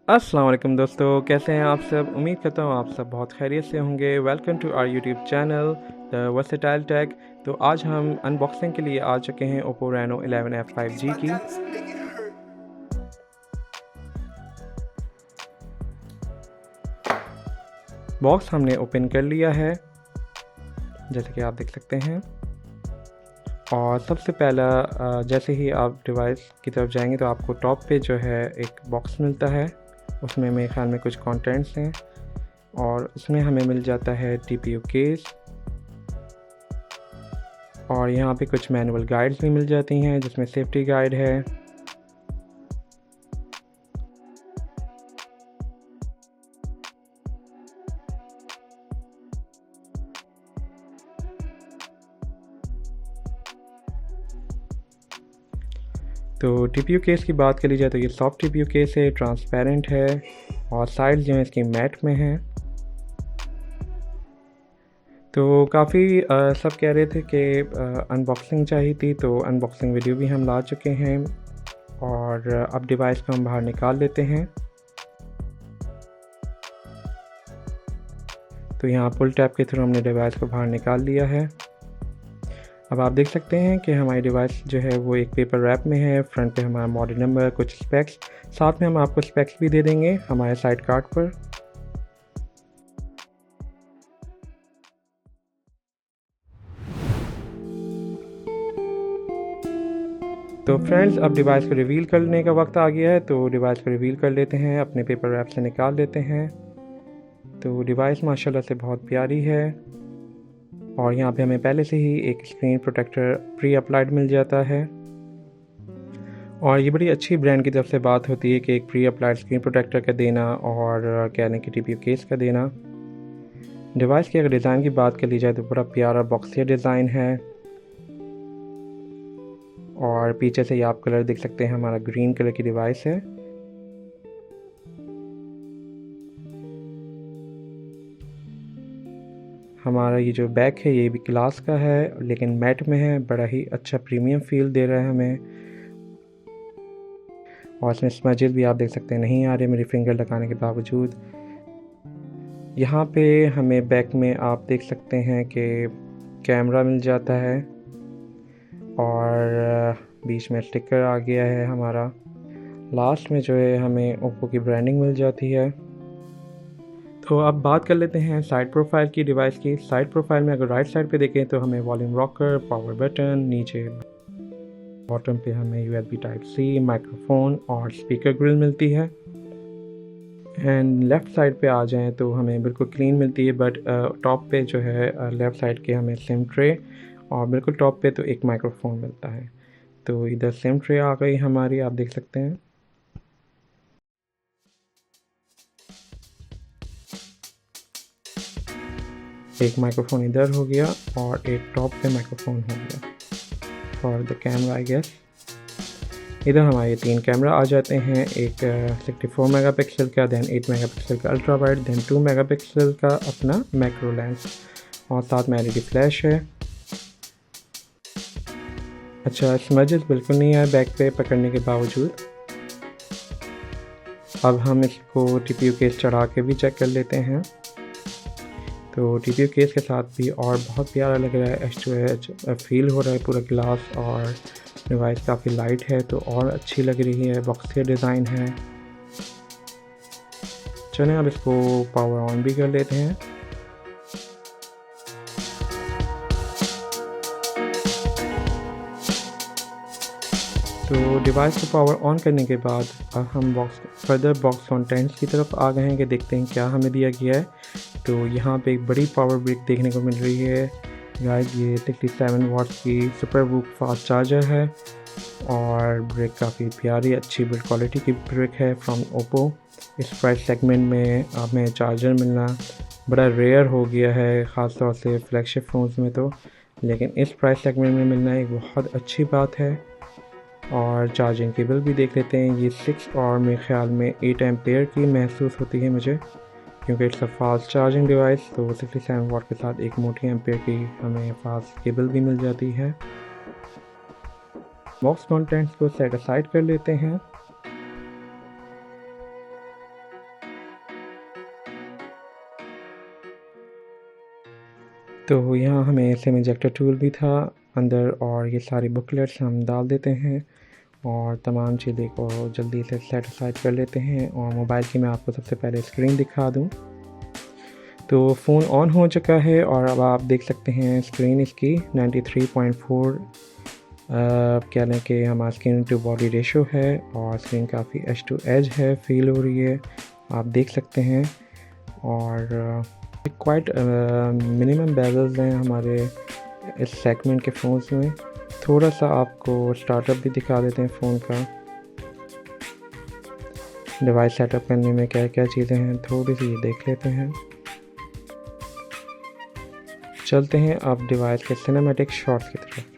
अस्सलाम वालेकुम दोस्तों, कैसे हैं आप सब। उम्मीद करता हूँ आप सब बहुत खैरियत से होंगे। Welcome to our YouTube channel the versatile tech. तो आज हम अनबॉक्सिंग के लिए आ चुके हैं ओप्पो रेनो 11F 5G की। बॉक्स हमने ओपन कर लिया है जैसे कि आप देख सकते हैं। और सबसे पहला जैसे ही आप डिवाइस की तरफ जाएंगे तो आपको टॉप पे जो है एक बॉक्स मिलता है। उसमें मेरे ख्याल में कुछ कंटेंट्स हैं और उसमें हमें मिल जाता है टीपीयू केस, और यहाँ पे कुछ मैनुअल गाइड्स भी मिल जाती हैं जिसमें सेफ्टी गाइड है। तो टीपीयू केस की बात करी जाए तो ये सॉफ्ट टीपीयू केस है, ट्रांसपेरेंट है और साइड्स जो है इसकी मैट में है। तो काफ़ी सब कह रहे थे कि अनबॉक्सिंग चाहिए थी, तो अनबॉक्सिंग वीडियो भी हम ला चुके हैं। और अब डिवाइस को हम बाहर निकाल लेते हैं। तो यहाँ पुल टैप के थ्रू हमने डिवाइस को बाहर निकाल लिया है। अब आप देख सकते हैं कि हमारी डिवाइस जो है वो एक पेपर रैप में है। फ्रंट पे हमारा मॉडल नंबर, कुछ स्पेक्स, साथ में हम आपको स्पेक्स भी दे देंगे हमारे साइड कार्ड पर। तो फ्रेंड्स, अब डिवाइस को रिवील करने का वक्त आ गया है, तो डिवाइस को रिवील कर लेते हैं, अपने पेपर रैप से निकाल लेते हैं। तो डिवाइस माशाल्लाह से बहुत प्यारी है और यहाँ पे हमें पहले से ही एक स्क्रीन प्रोटेक्टर प्री अप्लाइड मिल जाता है। और ये बड़ी अच्छी ब्रांड की तरफ से बात होती है कि एक प्री अप्लाइड स्क्रीन प्रोटेक्टर का देना और कहने की टीपीयू केस का देना। डिवाइस की अगर डिज़ाइन की बात कर ली जाए तो बड़ा प्यारा बॉक्सियर डिज़ाइन है। और पीछे से ये आप कलर देख सकते हैं, हमारा ग्रीन कलर की डिवाइस है। हमारा ये जो बैक है ये भी ग्लास का है लेकिन मैट में है, बड़ा ही अच्छा प्रीमियम फील दे रहा है हमें। और इसमें स्मजेस भी आप देख सकते हैं नहीं आ रहे मेरी फिंगर लगाने के बावजूद। यहाँ पे हमें बैक में आप देख सकते हैं कि कैमरा मिल जाता है और बीच में स्टिकर आ गया है हमारा। लास्ट में जो है हमें ओप्पो की ब्रांडिंग मिल जाती है। तो अब बात कर लेते हैं साइड प्रोफाइल की डिवाइस की। साइड प्रोफाइल में अगर राइट साइड पे देखें तो हमें वॉल्यूम रॉकर, पावर बटन, नीचे बॉटम पे हमें USB टाइप C, माइक्रोफोन और स्पीकर ग्रिल मिलती है। एंड लेफ़्ट साइड पे आ जाएं तो हमें बिल्कुल क्लीन मिलती है, बट टॉप पे जो है लेफ़्ट साइड के हमें सिम ट्रे और बिल्कुल टॉप पे तो एक माइक्रोफोन मिलता है। तो इधर सिम ट्रे आ गई हमारी, आप देख सकते हैं। एक माइक्रोफोन इधर हो गया और एक टॉप पे माइक्रोफोन हो गया for the camera I guess. इधर हमारे 3 कैमरा आ जाते हैं, एक 64 मेगापिक्सल का, दैन 8 मेगापिक्सल का अल्ट्रा वाइड, दैन 2 मेगापिक्सल का अपना मैक्रो लेंस, और साथ में LED फ्लैश है। अच्छा, स्मजेस बिल्कुल नहीं आए बैक पे पकड़ने के बावजूद। अब हम इसको टीपीयू केस चढ़ा के भी चेक कर लेते हैं। तो टीपीयू केस के साथ भी और बहुत प्यारा लग रहा है, H2H फील हो रहा है पूरा ग्लास, और डिवाइस काफ़ी लाइट है तो और अच्छी लग रही है, बॉक्सियर डिज़ाइन है। चलें अब इसको पावर ऑन भी कर लेते हैं। तो डिवाइस को पावर ऑन करने के बाद अब हम बॉक्स कंटेंट्स की तरफ आ गए हैं कि देखते हैं क्या हमें दिया गया है। तो यहाँ पे एक बड़ी पावर ब्रिक देखने को मिल रही है गाइस। ये 67 वाट्स की सुपर वूक फास्ट चार्जर है और ब्रिक काफ़ी प्यारी अच्छी बिल्ड क्वालिटी की ब्रिक है फ्रॉम ओप्पो। इस प्राइस सेगमेंट में हमें चार्जर मिलना बड़ा रेयर हो गया है, ख़ास तौर से फ्लैगशिप फ़ोन्स में तो, लेकिन इस प्राइस सेगमेंट में मिलना एक बहुत अच्छी बात है। और चार्जिंग केबल भी देख लेते हैं, ये 6 और मेरे ख़्याल में 8 एम्पेयर की महसूस होती है मुझे। क्योंकि it's a fast charging device. तो 67 वाट के साथ एक मोटी एम्पेयर की हमें फास्ट केबल भी मिल जाती है। बॉक्स कंटेंट्स को सेट असाइड कर लेते हैं। तो यहाँ हमें सिम इंजेक्टर टूल भी था अंदर, और ये सारी बुकलेट्स हम डाल देते हैं और तमाम चीज़ें को जल्दी से सेट असाइड कर लेते हैं। और मोबाइल की मैं आपको सबसे पहले स्क्रीन दिखा दूँ। तो फ़ोन ऑन हो चुका है और अब आप देख सकते हैं स्क्रीन इसकी 93.4 कह लें कि हमारा स्क्रीन टू बॉडी रेशो है, और स्क्रीन काफ़ी एज टू एज है, फील हो रही है, आप देख सकते हैं। और क्वाइट मिनिमम बेजल्स हैं हमारे इस सेगमेंट के फ़ोन्स में। थोड़ा सा आपको स्टार्टअप भी दिखा देते हैं फ़ोन का। डिवाइस सेटअप करने में क्या क्या चीज़ें हैं थोड़ी सी ये देख लेते हैं। चलते हैं अब डिवाइस के सिनेमैटिक शॉट्स की तरफ।